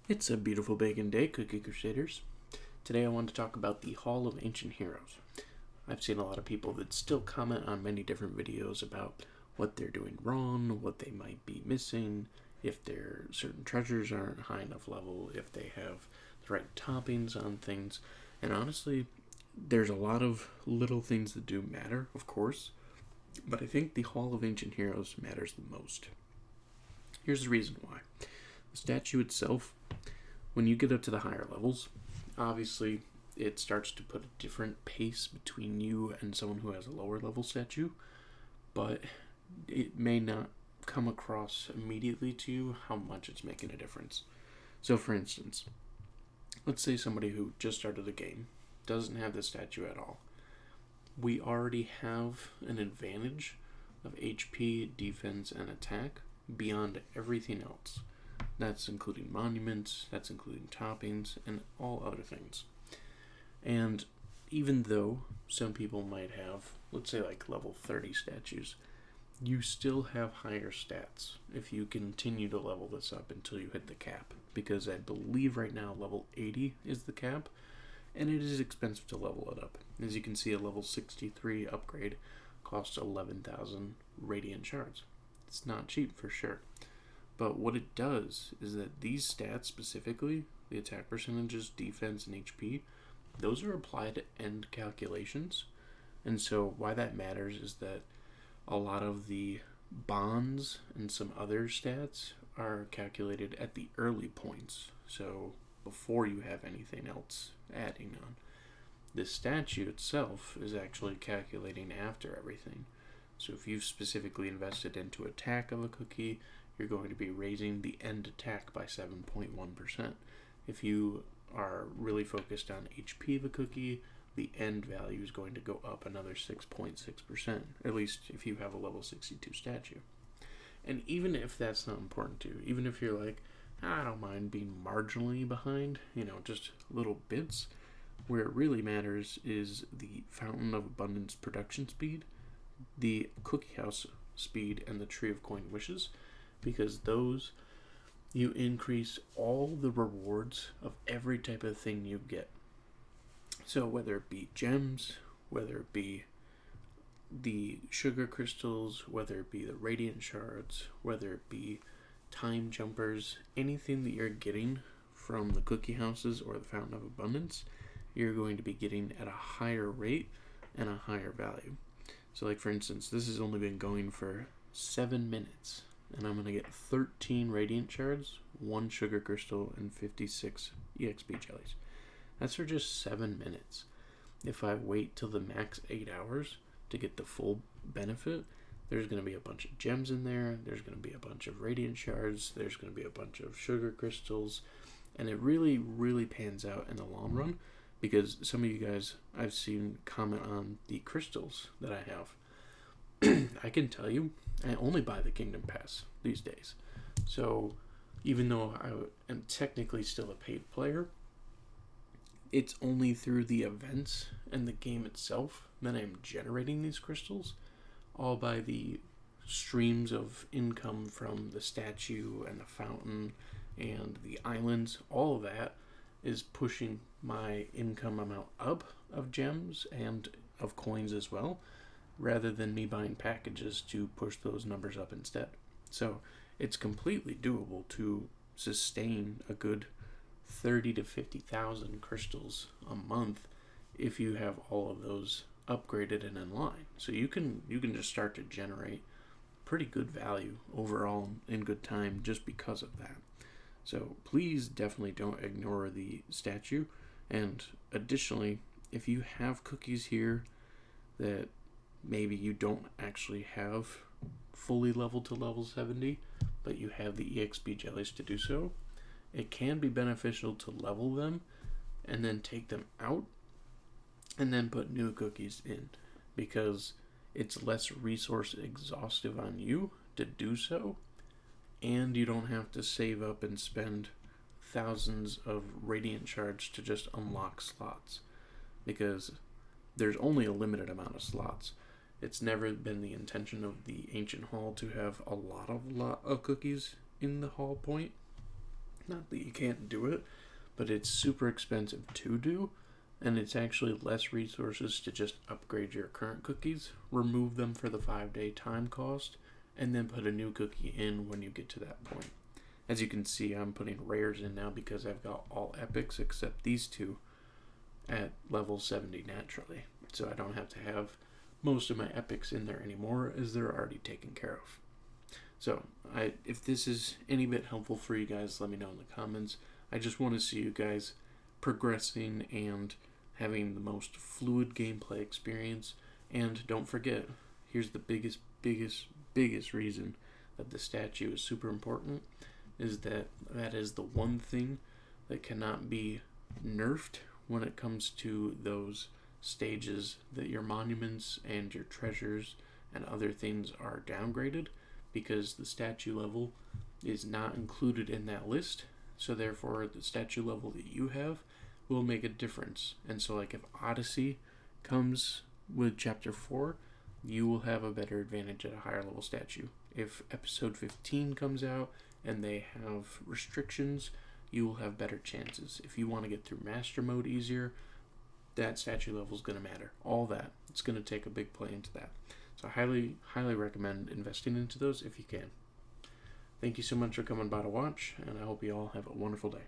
It's a beautiful bacon day, Cookie Crusaders. Today I want to talk about the Hall of Ancient Heroes. I've seen a lot of people that still comment on many different videos about what they're doing wrong, what they might be missing, if their certain treasures aren't high enough level, if they have the right toppings on things. And honestly, there's a lot of little things that do matter, of course, but I think the Hall of Ancient Heroes matters the most. Here's the reason why. The statue itself, when you get up to the higher levels, obviously it starts to put a different pace between you and someone who has a lower level statue, but it may not come across immediately to you how much it's making a difference. So for instance, let's say somebody who just started the game doesn't have the statue at all. We already have an advantage of HP, defense, and attack beyond everything else. That's including monuments, that's including toppings, and all other things. And even though some people might have, let's say like level 30 statues, you still have higher stats if you continue to level this up until you hit the cap. Because I believe right now level 80 is the cap, and it is expensive to level it up. As you can see, a level 63 upgrade costs 11,000 radiant shards. It's not cheap for sure. But what it does is that these stats specifically, the attack percentages, defense, and HP, those are applied to end calculations. And so why that matters is that a lot of the bonds and some other stats are calculated at the early points. So before you have anything else adding on. The statue itself is actually calculating after everything. So if you've specifically invested into attack of a cookie, you're going to be raising the end attack by 7.1%. If you are really focused on HP of a cookie, the end value is going to go up another 6.6%, at least if you have a level 62 statue. And even if that's not important to you, even if you're like, I don't mind being marginally behind, just little bits, where it really matters is the Fountain of Abundance production speed, the Cookie House speed, and the Tree of Coin Wishes, because those, you increase all the rewards of every type of thing you get. So whether it be gems, whether it be the sugar crystals, whether it be the radiant shards, whether it be time jumpers, anything that you're getting from the cookie houses or the Fountain of Abundance, you're going to be getting at a higher rate and a higher value. So like for instance, this has only been going for 7 minutes, and I'm going to get 13 radiant shards, 1 sugar crystal, and 56 EXP jellies. That's for just 7 minutes. If I wait till the max 8 hours to get the full benefit, there's going to be a bunch of gems in there, there's going to be a bunch of radiant shards, there's going to be a bunch of sugar crystals, and it really, really pans out in the long run, because some of you guys I've seen comment on the crystals that I have. I can tell you, I only buy the Kingdom Pass these days. So even though I am technically still a paid player, it's only through the events and the game itself that I'm generating these crystals, all by the streams of income from the statue and the fountain and the islands. All of that is pushing my income amount up of gems and of coins as well, rather than me buying packages to push those numbers up instead. So it's completely doable to sustain a good 30 to 50,000 crystals a month if you have all of those upgraded and in line. So you can just start to generate pretty good value overall in good time just because of that. So please definitely don't ignore the statue. And additionally, if you have cookies here that maybe you don't actually have fully leveled to level 70, but you have the EXP jellies to do so, it can be beneficial to level them and then take them out and then put new cookies in, because it's less resource exhaustive on you to do so, and you don't have to save up and spend thousands of radiant shards to just unlock slots, because there's only a limited amount of slots. It's never been the intention of the Ancient Hall to have a lot of cookies in the hall point. Not that you can't do it, but it's super expensive to do, and it's actually less resources to just upgrade your current cookies, remove them for the 5-day time cost, and then put a new cookie in when you get to that point. As you can see, I'm putting rares in now because I've got all epics except these two at level 70 naturally. So I don't have to have most of my epics in there anymore, as they're already taken care of. So if this is any bit helpful for you guys, let me know in the comments. I just want to see you guys progressing and having the most fluid gameplay experience. And don't forget, here's the biggest reason that the statue is super important, is that is the one thing that cannot be nerfed when it comes to those stages that your monuments and your treasures and other things are downgraded, because the statue level is not included in that list. So therefore the statue level that you have will make a difference. And so like if Odyssey comes with chapter 4, you will have a better advantage at a higher level statue. If episode 15 comes out and they have restrictions, you will have better chances. If you want to get through master mode easier, that statue level is going to matter. All that. It's going to take a big play into that. So I highly recommend investing into those if you can. Thank you so much for coming by to watch, and I hope you all have a wonderful day.